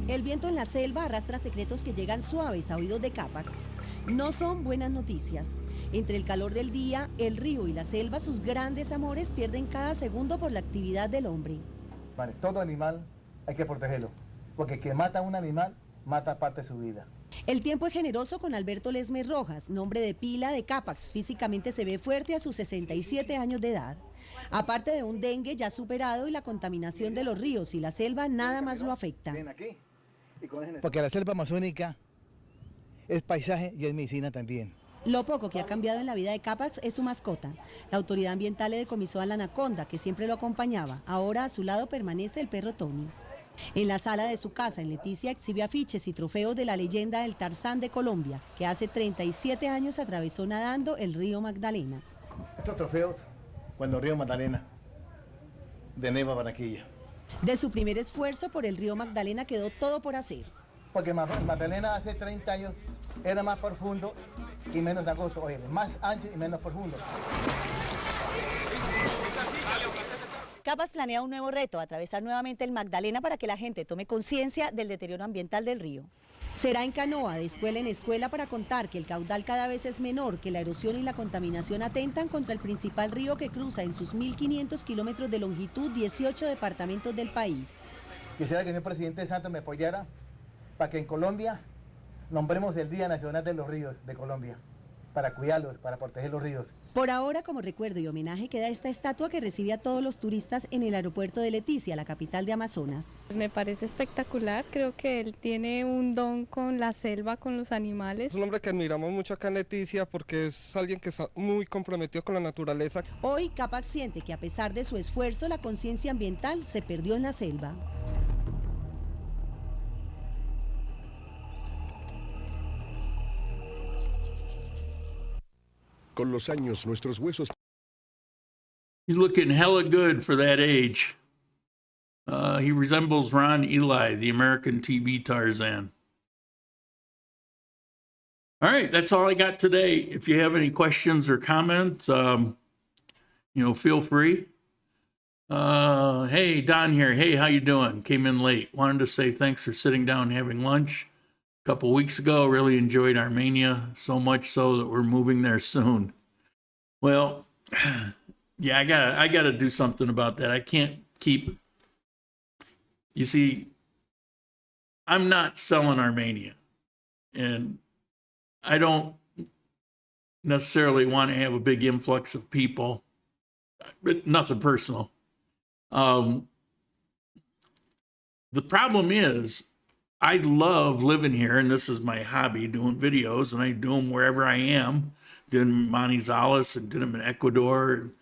El viento en la selva arrastra secretos que llegan suaves a oídos de Capax. No son buenas noticias. Entre el calor del día, el río y la selva, sus grandes amores pierden cada segundo por la actividad del hombre. Vale, todo animal hay que protegerlo, porque quien mata a un animal, mata parte de su vida. El tiempo es generoso con Alberto Lesmes Rojas, nombre de pila de Capax. Físicamente se ve fuerte a sus 67 años de edad. Aparte de un dengue ya superado y la contaminación de los ríos y la selva, nada más lo afecta. Porque la selva amazónica es paisaje y es medicina también. Lo poco que ha cambiado en la vida de Capax es su mascota. La autoridad ambiental le decomisó a la anaconda, que siempre lo acompañaba. Ahora a su lado permanece el perro Tony. En la sala de su casa en Leticia exhibe afiches y trofeos de la leyenda del Tarzán de Colombia, que hace 37 años atravesó nadando el río Magdalena. Estos trofeos cuando el río Magdalena, de Neva Barranquilla. De su primer esfuerzo por el río Magdalena quedó todo por hacer. Porque Magdalena hace 30 años era más profundo y menos angosto, oye, más ancho y menos profundo. Capax planea un nuevo reto, atravesar nuevamente el Magdalena para que la gente tome conciencia del deterioro ambiental del río. Será en canoa, de escuela en escuela, para contar que el caudal cada vez es menor, que la erosión y la contaminación atentan contra el principal río que cruza en sus 1.500 kilómetros de longitud 18 departamentos del país. Quisiera que el presidente Santos me apoyara para que en Colombia nombremos el Día Nacional de los Ríos de Colombia, para cuidarlos, para proteger los ríos. Por ahora, como recuerdo y homenaje, queda esta estatua que recibe a todos los turistas en el aeropuerto de Leticia, la capital de Amazonas. Me parece espectacular, creo que él tiene un don con la selva, con los animales. Es un hombre que admiramos mucho acá en Leticia porque es alguien que está muy comprometido con la naturaleza. Hoy, Capax siente que a pesar de su esfuerzo, la conciencia ambiental se perdió en la selva. Con los años, nuestros huesos. He's looking hella good for that age. He resembles Ron Ely, the American TV Tarzan. All right, that's all I got today. If you have any questions or comments, feel free. Hey, Don here. Hey, how you doing? Came in late. Wanted to say thanks for sitting down and having lunch a couple weeks ago. Really enjoyed Armenia, so much so that we're moving there soon. Well, yeah, I gotta do something about that. I can't keep. You see, I'm not selling Armenia, and I don't necessarily want to have a big influx of people, but nothing personal. The problem is, I love living here, and this is my hobby, doing videos, and I do them wherever I am. Did them in Manizales and did them in Ecuador, and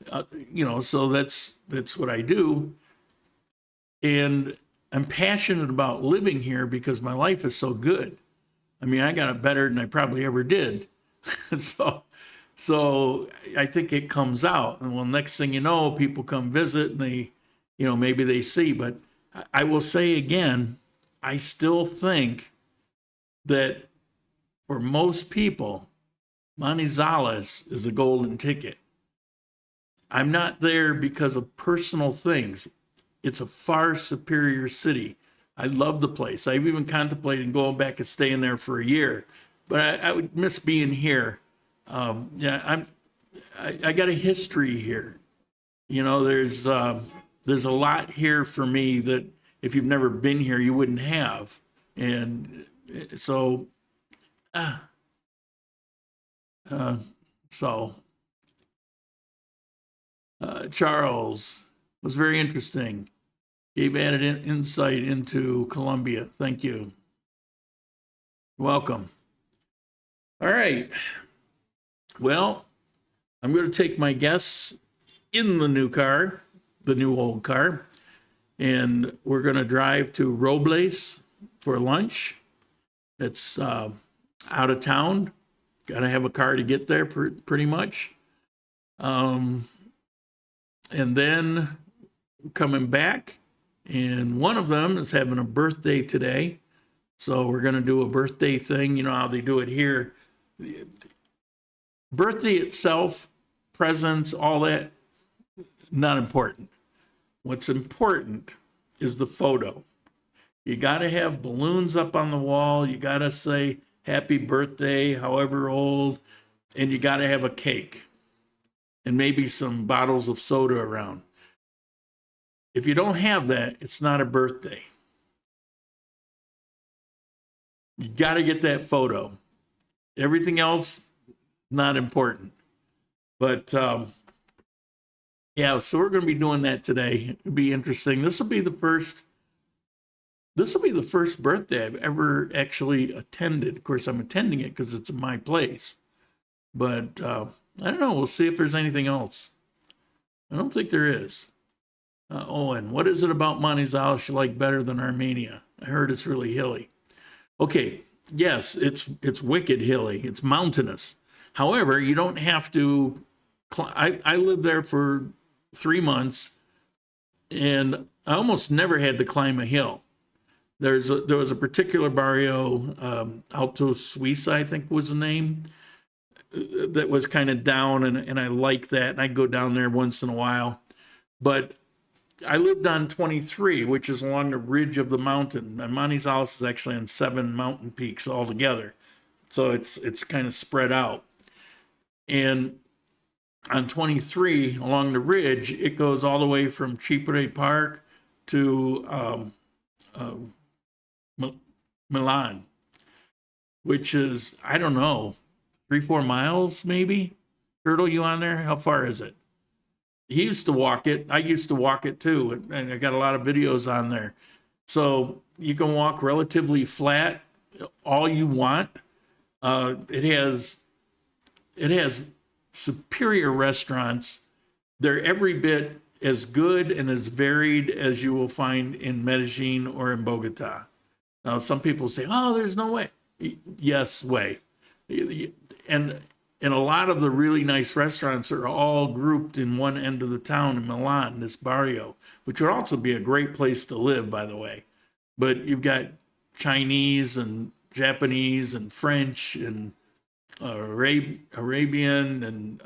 So that's what I do. And I'm passionate about living here because my life is so good. I mean, I got it better than I probably ever did. So I think it comes out. And well, next thing you know, people come visit and they, maybe they see. But I will say again, I still think that for most people, Manizales is a golden ticket. I'm not there because of personal things. It's a far superior city. I love the place. I've even contemplated going back and staying there for a year, but I would miss being here. I got a history here. There's a lot here for me that if you've never been here, you wouldn't have. And so, Charles was very interesting. Gave added insight into Colombia. Thank you. Welcome. All right. Well, I'm going to take my guests in the new car, the new old car, and we're going to drive to Robles for lunch. It's out of town. Got to have a car to get there pretty much. And then coming back, and one of them is having a birthday today. So we're going to do a birthday thing. You know how they do it here. Birthday itself, presents, all that, not important. What's important is the photo. You got to have balloons up on the wall. You got to say happy birthday, however old, and you got to have a cake and maybe some bottles of soda around. If you don't have that, it's not a birthday. You got to get that photo. Everything else, not important. But yeah, so we're going to be doing that today. It'll be interesting. This will be the first birthday I've ever actually attended. Of course, I'm attending it because it's in my place. But I don't know. We'll see if there's anything else. I don't think there is. Owen, what is it about Manizales you like better than Armenia? I heard it's really hilly. Okay, yes, it's wicked hilly. It's mountainous. However, you don't have to. I lived there for 3 months, and I almost never had to climb a hill. There was a particular barrio, Alto Suiza, I think was the name, that was kind of down, and I like that, and I go down there once in a while. But I lived on 23, which is along the ridge of the mountain. And Manizales is actually on 7 mountain peaks altogether. So it's kind of spread out. And on 23, along the ridge, it goes all the way from Chipre Park to Milan, which is, I don't know, 3-4 miles maybe? Turtle, you on there? How far is it? He used to walk it. I used to walk it too. And I got a lot of videos on there. So you can walk relatively flat all you want. It has superior restaurants. They're every bit as good and as varied as you will find in Medellin or in Bogota. Now, some people say, oh, there's no way. Yes, way. And a lot of the really nice restaurants are all grouped in one end of the town in Milan, this barrio, which would also be a great place to live, by the way. But you've got Chinese and Japanese and French and Arabian and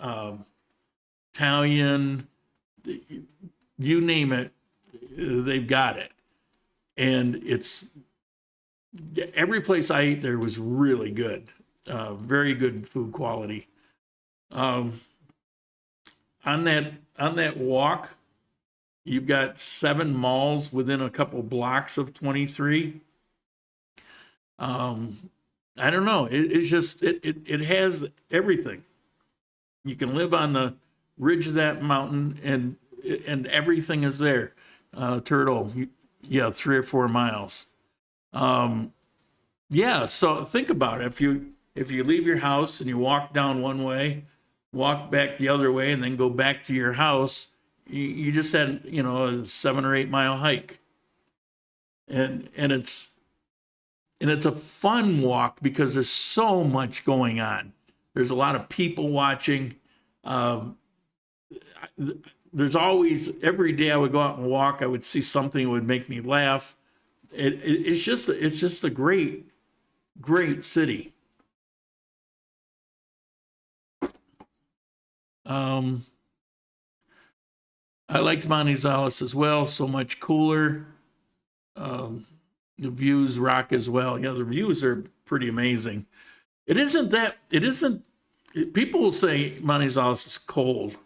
Italian, you name it, they've got it. And every place I ate there was really good. Very good food quality. On that walk, you've got 7 malls within a couple blocks of 23. I don't know. It's just it has everything. You can live on the ridge of that mountain, and everything is there. Turtle, 3 or 4 miles. Yeah. So think about it. If you leave your house and you walk down one way, walk back the other way, and then go back to your house. You just had, you know, a 7 or 8 mile hike. And it's a fun walk because there's so much going on. There's a lot of people watching. There's always, every day I would go out and walk, I would see something that would make me laugh. It's just a great city. I liked Manizales as well. So much cooler. The views rock as well. Yeah, the views are pretty amazing. People will say Manizales is cold.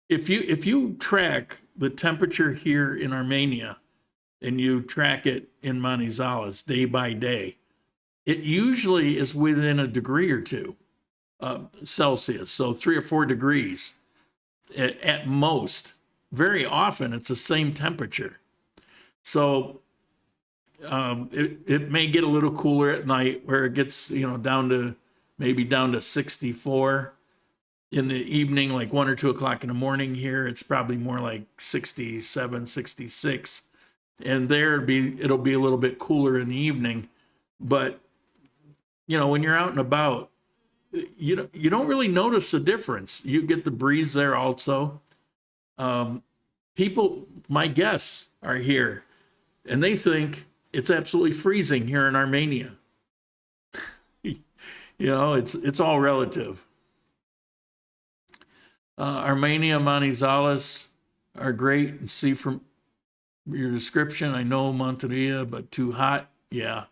If you track the temperature here in Armenia and you track it in Manizales day by day, it usually is within a degree or two Celsius, so 3 or 4 degrees at most. Very often it's the same temperature. So it may get a little cooler at night where it gets, you know, down to 64. In the evening, like 1 or 2 o'clock in the morning here, it's probably more like 67, 66. And there it'll be a little bit cooler in the evening. But, you know, when you're out and about, you don't really notice the difference. You get the breeze there also. People, my guests are here, and they think it's absolutely freezing here in Armenia. You know, it's all relative. Armenia, Manizales are great. And see from your description, I know Monteria, but too hot. Yeah.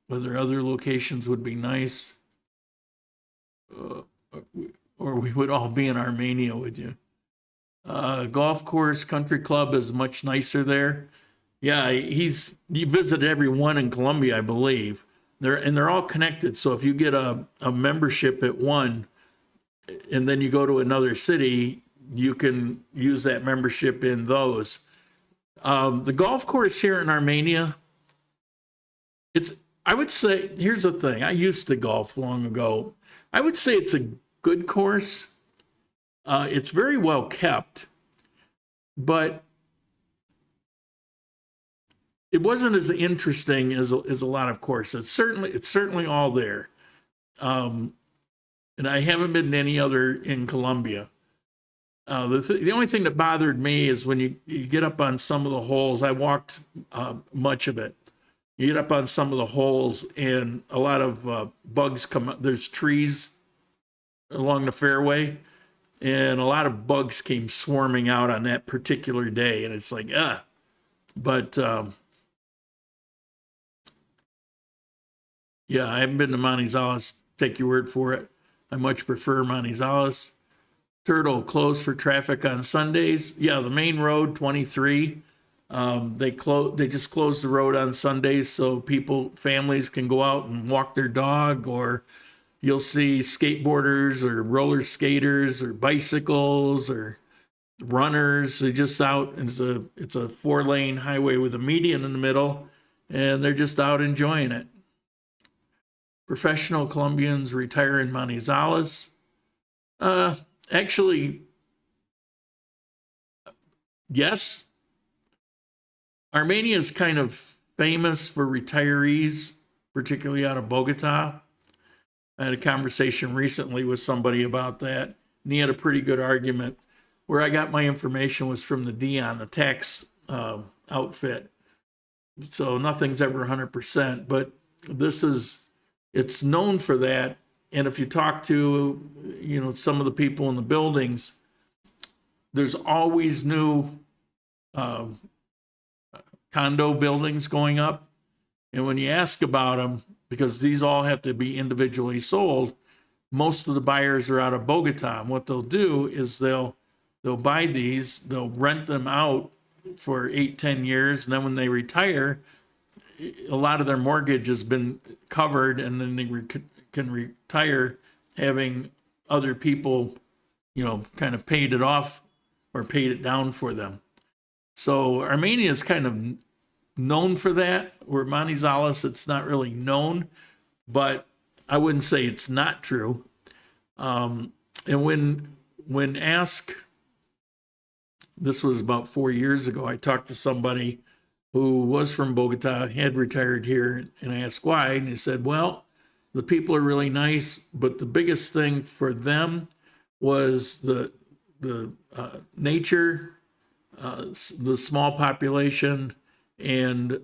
Whether other locations would be nice, or we would all be in Armenia with you. Golf course, country club is much nicer there. Yeah, he visited every one in Colombia, I believe. They're all connected. So if you get a membership at one, and then you go to another city, you can use that membership in those. The golf course here in Armenia, I would say, here's the thing. I used to golf long ago. I would say it's a good course. It's very well kept, but it wasn't as interesting as a lot of courses. It's certainly all there. And I haven't been to any other in Colombia. The only thing that bothered me is when you get up on some of the holes. I walked much of it. You get up on some of the holes, and a lot of bugs come up. There's trees along the fairway, and a lot of bugs came swarming out on that particular day. And it's like, But yeah, I haven't been to Manizales. Take your word for it. I much prefer Manizales. Turtle closed for traffic on Sundays. Yeah, the main road, 23. They just closed the road on Sundays so families can go out and walk their dog, or you'll see skateboarders or roller skaters or bicycles or runners. They're just out. It's a 4-lane highway with a median in the middle, and they're just out enjoying it. Professional Colombians retire in Manizales. Actually, yes. Armenia is kind of famous for retirees, particularly out of Bogota. I had a conversation recently with somebody about that, and he had a pretty good argument. Where I got my information was from the Dion, the tax outfit. So nothing's ever 100%, but it's known for that. And if you talk to, some of the people in the buildings, there's always new condo buildings going up. And when you ask about them, because these all have to be individually sold, most of the buyers are out of Bogota. And what they'll do is they'll buy these, they'll rent them out for 8-10 years. And then when they retire, a lot of their mortgage has been covered, and then they can retire having other people, kind of paid it off or paid it down for them. So Armenia is kind of known for that, where Manizales, it's not really known, but I wouldn't say it's not true. And when asked, this was about 4 years ago, I talked to somebody who was from Bogota, had retired here, and I asked why, and he said, well, the people are really nice, but the biggest thing for them was the nature, the small population, and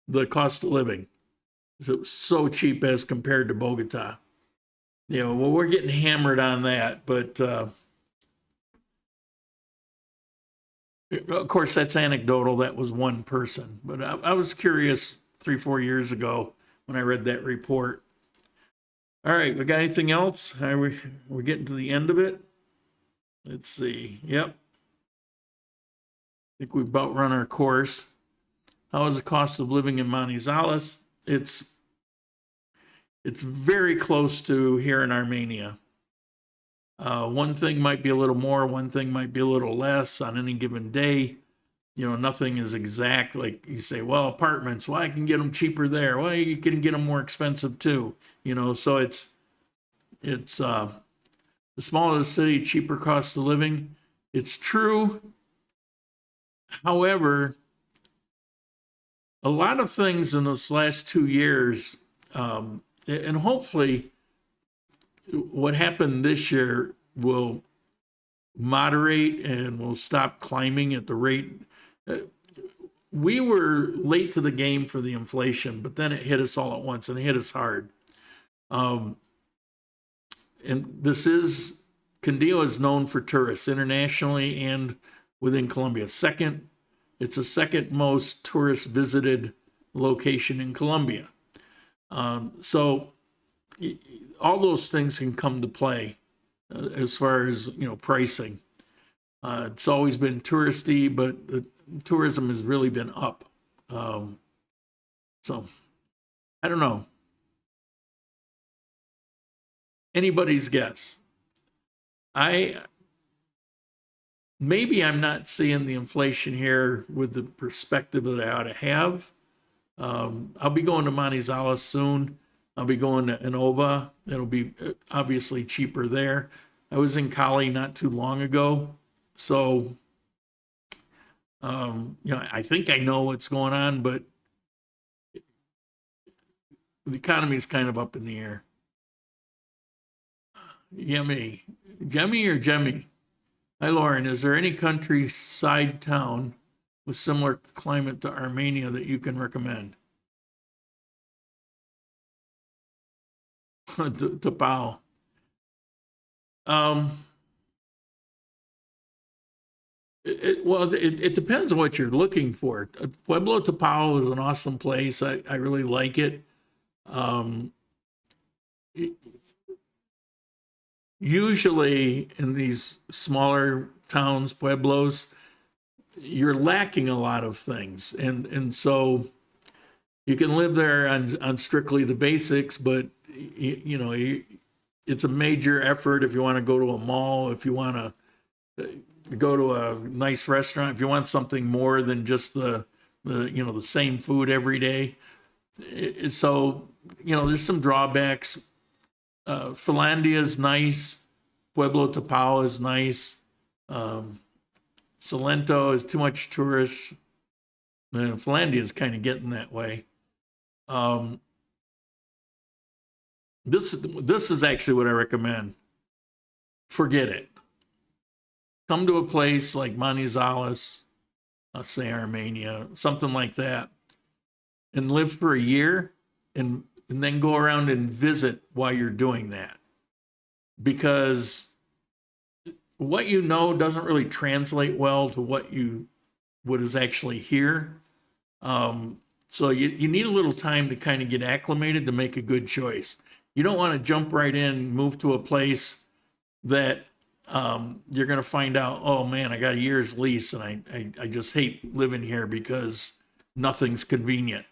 the cost of living. It was so cheap as compared to Bogota. You know, well, we're getting hammered on that, but of course, that's anecdotal. That was one person. But I was curious 3-4 years ago when I read that report. All right, we got anything else? We're getting to the end of it. Let's see. Yep. I think we've about run our course. How is the cost of living in Manizales? It's very close to here in Armenia. One thing might be a little more, one thing might be a little less on any given day. You know, nothing is exact. Like you say, well, apartments, well, I can get them cheaper there. Well, you can get them more expensive too. You know, so it's the smaller the city, cheaper cost of living. It's true. However, a lot of things in this last 2 years, and hopefully what happened this year will moderate and will stop climbing at the rate. We were late to the game for the inflation, but then it hit us all at once, and it hit us hard. And Quindío is known for tourists internationally and within Colombia. It's the second most tourist visited location in Colombia. So all those things can come to play as far as, you know, pricing. It's always been touristy, but the tourism has really been up. So I don't know. Anybody's guess. Maybe I'm not seeing the inflation here with the perspective that I ought to have. I'll be going to Manizales soon. I'll be going to Inova. It'll be obviously cheaper there. I was in Cali not too long ago. So, you know, I think I know what's going on, but the economy is kind of up in the air. Yummy. Jemmy or Jemmy? Hi, Lauren. Is there any countryside town with similar climate to Armenia that you can recommend? Tapao. It depends on what you're looking for. Pueblo Tapao is an awesome place. I really like it. Usually in these smaller towns, pueblos, you're lacking a lot of things. And so you can live there on strictly the basics, but you know, it's a major effort if you want to go to a mall, if you want to go to a nice restaurant, if you want something more than just the same food every day. So, you know, there's some drawbacks. Finlandia is nice. Pueblo Tapao is nice. Salento is too much tourists. Finlandia is kind of getting that way. This is actually what I recommend. Forget it. Come to a place like Manizales, let's say Armenia, something like that, and live for a year and then go around and visit while you're doing that. Because what you know doesn't really translate well to what is actually here. So you need a little time to kind of get acclimated to make a good choice. You don't want to jump right in, move to a place that you're going to find out, oh man, I got a year's lease and I just hate living here because nothing's convenient.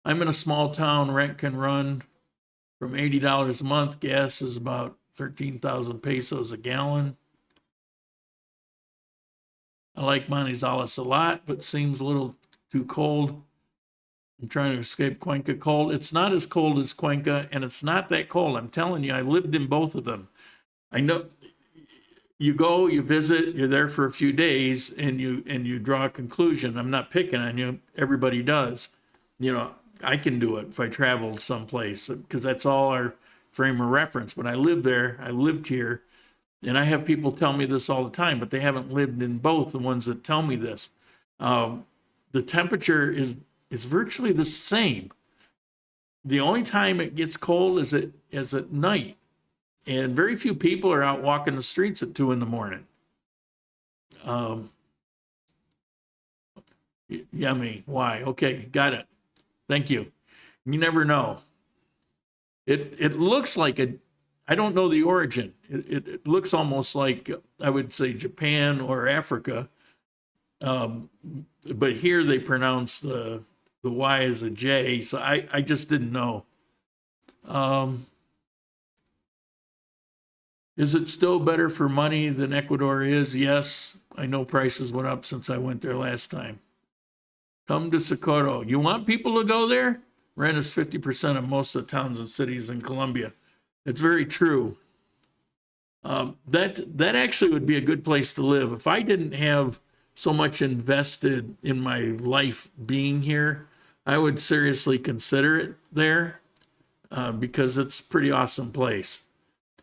I'm in a small town. Rent can run from $80 a month. Gas is about 13,000 pesos a gallon. I like Manizales a lot, but seems a little too cold. I'm trying to escape Cuenca cold. It's not as cold as Cuenca, and it's not that cold. I'm telling you, I lived in both of them. I know you go, you visit, you're there for a few days, and you draw a conclusion. I'm not picking on you. Everybody does. You know, I can do it if I travel someplace because that's all our frame of reference. But I lived there. I lived here, and I have people tell me this all the time, but they haven't lived in both. The ones that tell me this, the temperature is virtually the same. The only time it gets cold is at night. And very few people are out walking the streets at 2 a.m. Yummy. Why? Okay, got it. Thank you. You never know. It looks like I don't know the origin. It looks almost like, I would say, Japan or Africa. But here they pronounce the Y as a J, so I just didn't know. Is it still better for money than Ecuador is? Yes. I know prices went up since I went there last time. Come to Socorro. You want people to go there? Rent is 50% of most of the towns and cities in Colombia. It's very true. That actually would be a good place to live. If I didn't have so much invested in my life being here, I would seriously consider it there because it's a pretty awesome place.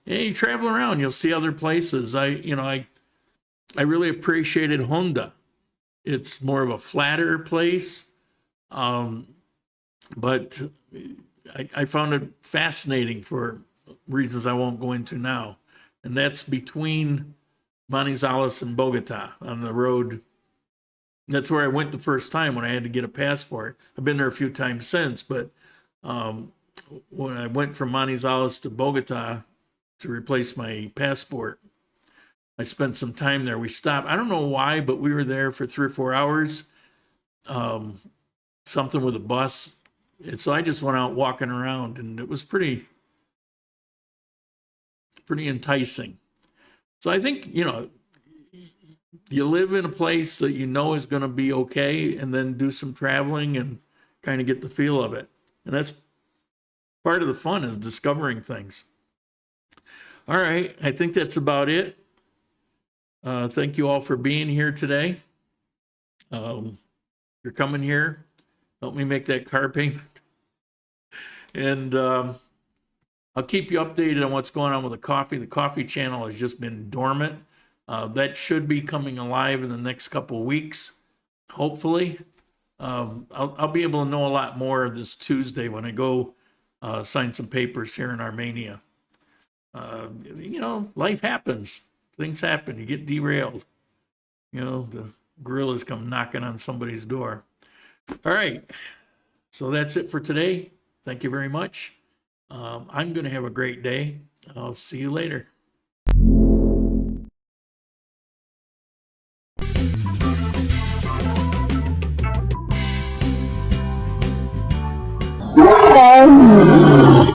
And you travel around, you'll see other places. I really appreciated Honda. It's more of a flatter place, but I found it fascinating for reasons I won't go into now. And that's between Manizales and Bogota on the road. That's where I went the first time when I had to get a passport. I've been there a few times since, but when I went from Manizales to Bogota to replace my passport, I spent some time there. We stopped. I don't know why, but we were there for 3 or 4 hours, something with a bus. And so I just went out walking around, and it was pretty enticing. So I think, you live in a place that you know is going to be okay, and then do some traveling and kind of get the feel of it. And that's part of the fun, is discovering things. All right, I think that's about it. Thank you all for being here today. You're coming here. Help me make that car payment. And I'll keep you updated on what's going on with the coffee. The coffee channel has just been dormant. That should be coming alive in the next couple of weeks, hopefully. I'll be able to know a lot more this Tuesday when I go sign some papers here in Armenia. Life happens. Things happen. You get derailed. The gorillas come knocking on somebody's door. All right. So that's it for today. Thank you very much. I'm going to have a great day. I'll see you later. Wow.